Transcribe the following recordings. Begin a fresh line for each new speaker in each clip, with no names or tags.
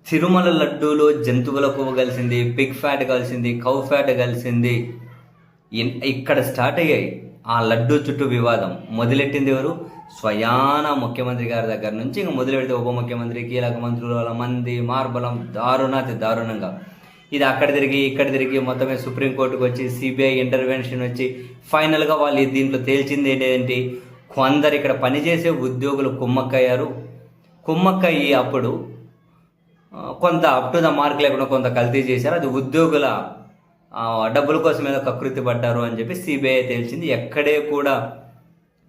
తిరుమల లడ్డూలో జంతువుల కొవ్వు కలిసింది, పిగ్ ఫ్యాట్ కలిసింది, కౌ ఫ్యాట్ కలిసింది. ఇక్కడ స్టార్ట్ అయ్యాయి ఆ లడ్డూ చుట్టూ వివాదం. మొదలెట్టింది ఎవరు? స్వయాన ముఖ్యమంత్రి గారి దగ్గర నుంచి ఇంకా మొదలు పెడితే ఉప ముఖ్యమంత్రి, కీలక మంత్రులు, వాళ్ళ మంది మార్బలం దారుణంగా ఇది అక్కడ తిరిగి ఇక్కడ తిరిగి మొత్తమే సుప్రీంకోర్టుకు వచ్చి సిబిఐ ఇంటర్వెన్షన్ వచ్చి ఫైనల్గా వాళ్ళు దీంట్లో తేల్చింది ఏంటి, కొందరు ఇక్కడ పనిచేసే ఉద్యోగులు కుమ్మక్కయ్యారు. కుమ్మక్కయ్యి అప్పుడు కొంత అప్ టు ద మార్క్ లేకుండా కొంత కల్తీ చేశారు. అది ఉద్యోగుల డబ్బుల కోసం ఏదో కకృతి పడ్డారు అని చెప్పి సిబిఐ తేల్చింది. ఎక్కడే కూడా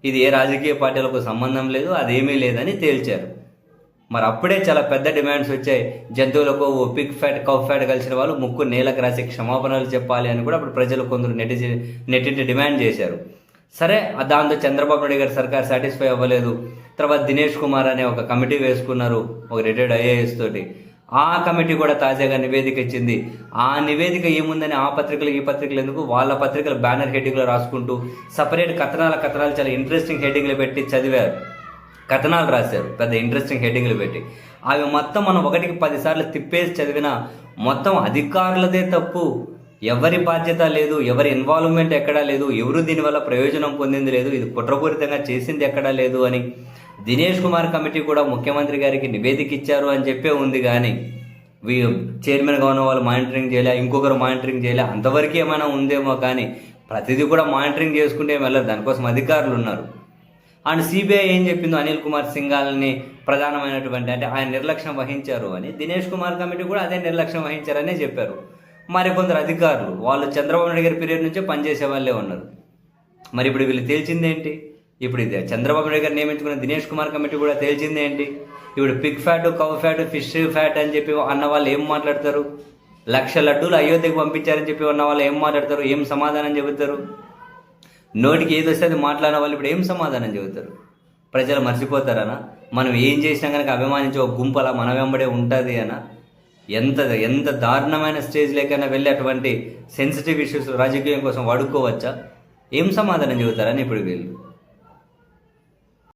ఇది ఏ రాజకీయ పార్టీలకు సంబంధం లేదు, అదేమీ లేదని తేల్చారు. మరి అప్పుడే చాలా పెద్ద డిమాండ్స్ వచ్చాయి. జంతువులకు పిగ్ ఫ్యాట్, కౌ ఫ్యాట్ కలిసిన వాళ్ళు ముక్కు నేలకు రాసి క్షమాపణలు చెప్పాలి అని కూడా అప్పుడు ప్రజలు కొందరు నెట్టింటి డిమాండ్ చేశారు. సరే, దాంతో చంద్రబాబు నాయుడు గారి సర్కార్ సాటిస్ఫై అవ్వలేదు. తర్వాత దినేష్ కుమార్ అనే ఒక కమిటీ వేసుకున్నారు, ఒక రిటైర్డ్ ఐఏఎస్ తోటి. ఆ కమిటీ కూడా తాజాగా నివేదిక ఇచ్చింది. ఆ నివేదిక ఏముందని ఆ పత్రికలు ఈ పత్రికలు ఎందుకు, వాళ్ళ పత్రికలు బ్యానర్ హెడ్డింగ్లో రాసుకుంటూ సపరేట్ కథనాలు చాలా ఇంట్రెస్టింగ్ హెడ్డింగ్లు పెట్టి చదివారు, కథనాలు రాశారు పెద్ద ఇంట్రెస్టింగ్ హెడ్డింగ్లు పెట్టి. అవి మొత్తం మనం 1కి 10 సార్లు తిప్పేసి చదివినా మొత్తం అధికారులదే తప్పు, ఎవరి బాధ్యత లేదు, ఎవరి ఇన్వాల్వ్మెంట్ ఎక్కడా లేదు, ఎవరు దీనివల్ల ప్రయోజనం పొందింది లేదు, ఇది కుట్రపూరితంగా చేసింది ఎక్కడా లేదు అని దినేష్ కుమార్ కమిటీ కూడా ముఖ్యమంత్రి గారికి నివేదిక ఇచ్చారు అని చెప్పే ఉంది. కానీ చైర్మన్గా ఉన్న వాళ్ళు మానిటరింగ్ చేయలే, ఇంకొకరు మానిటరింగ్ చేయలే, అంతవరకు ఏమైనా ఉందేమో. కానీ ప్రతిదీ కూడా మానిటరింగ్ చేసుకుంటే వెళ్ళరు, దానికోసం అధికారులు ఉన్నారు. అండ్ సిబిఐ ఏం చెప్పిందో అనిల్ కుమార్ సింఘాల్ని ప్రధానమైనటువంటి అంటే ఆయన నిర్లక్ష్యం వహించారు అని, దినేష్ కుమార్ కమిటీ కూడా అదే నిర్లక్ష్యం వహించారనే చెప్పారు. మరి కొందరు అధికారులు వాళ్ళు చంద్రబాబు నాయుడు గారి పీరియడ్ నుంచే పనిచేసే వాళ్ళే ఉన్నారు. మరి ఇప్పుడు వీళ్ళు తేల్చిందేంటి? ఇప్పుడు ఇది చంద్రబాబు నాయుడు గారు నియమించుకున్న దినేష్ కుమార్ కమిటీ కూడా తేల్చిందేంటి? ఇప్పుడు Pig fat, cow fat, fish fat అని చెప్పి అన్న వాళ్ళు ఏం మాట్లాడతారు? 1,00,000 లడ్డూలు అయోధ్యకు పంపించారని చెప్పి ఉన్న వాళ్ళు ఏం మాట్లాడతారు? ఏం సమాధానం చెబుతారు? నోటికి ఏది వస్తే అది మాట్లాడిన వాళ్ళు ఇప్పుడు ఏం సమాధానం చెబుతారు? ప్రజలు మర్చిపోతారనా? మనం ఏం చేసినా కనుక అభిమానించే ఒక గుంపలా మన వెంబడే ఉంటుంది అనా? ఎంత దారుణమైన స్టేజ్ లేకైనా వెళ్ళి అటువంటి సెన్సిటివ్ ఇష్యూస్ రాజకీయం కోసం వాడుకోవచ్చా? ఏం సమాధానం చెబుతారని ఇప్పుడు వీళ్ళు